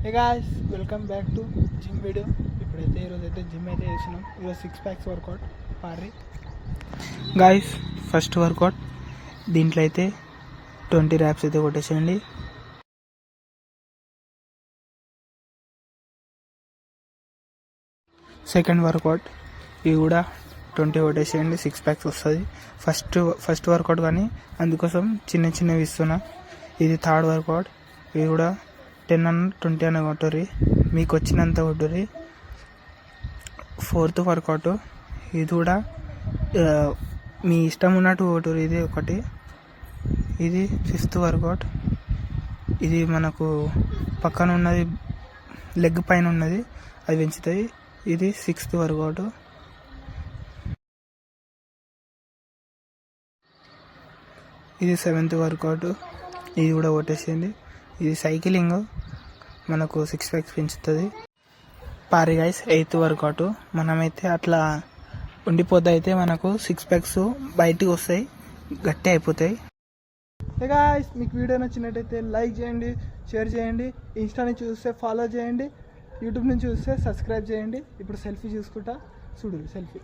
Hey guys, welcome back to gym video. ఇప్పుడైతే ఈరోజైతే gym అయితే చేసినాం. ఈరోజు 6 ప్యాక్స్ వర్కౌట్ పారి గాయ్స్. ఫస్ట్ వర్కౌట్ దీంట్లో అయితే 20 ర్యాప్స్ అయితే కొట్టేసేయండి. సెకండ్ వర్కౌట్ ఇది కూడా 20 కొట్టేసేయండి, 6 ప్యాక్స్ వస్తుంది. ఫస్ట్ వర్కౌట్ కానీ అందుకోసం చిన్నవి ఇస్తున్నా. ఇది థర్డ్ వర్కౌట్, ఇది కూడా 10 అన్న 20 అన్న కొట్టుర్రి, మీకు వచ్చినంత కొట్టుర్రి. ఫోర్త్ వర్కౌట్ ఇది కూడా మీ ఇష్టం ఉన్నట్టు కొట్టుర్రి. ఇది ఒకటి. ఇది ఫిఫ్త్ వర్కౌట్, ఇది మనకు పక్కన ఉన్నది లెగ్ పైన ఉన్నది, అది పెంచుతుంది. ఇది సిక్స్త్ వర్కౌట్. ఇది సెవెంత్ వర్కౌట్, ఇది కూడా కొట్టేసేయండి. ఇది సైక్లింగ్, మనకు 6 ప్యాక్స్ పెంచుతుంది. పారి గైస్. ఎయిత్ వర్కౌట్, మనమైతే అట్లా ఉండిపోతే అయితే మనకు 6 ప్యాక్స్ బయటికి వస్తాయి, గట్టి అయిపోతాయి. హే గాయ్స్, మీకు వీడియో నచ్చినట్టయితే లైక్ చేయండి, షేర్ చేయండి. ఇన్స్టా నుంచి చూస్తే ఫాలో చేయండి, యూట్యూబ్ నుంచి చూస్తే సబ్స్క్రైబ్ చేయండి. ఇప్పుడు సెల్ఫీ చూసుకుంటా చూడు, సెల్ఫీ.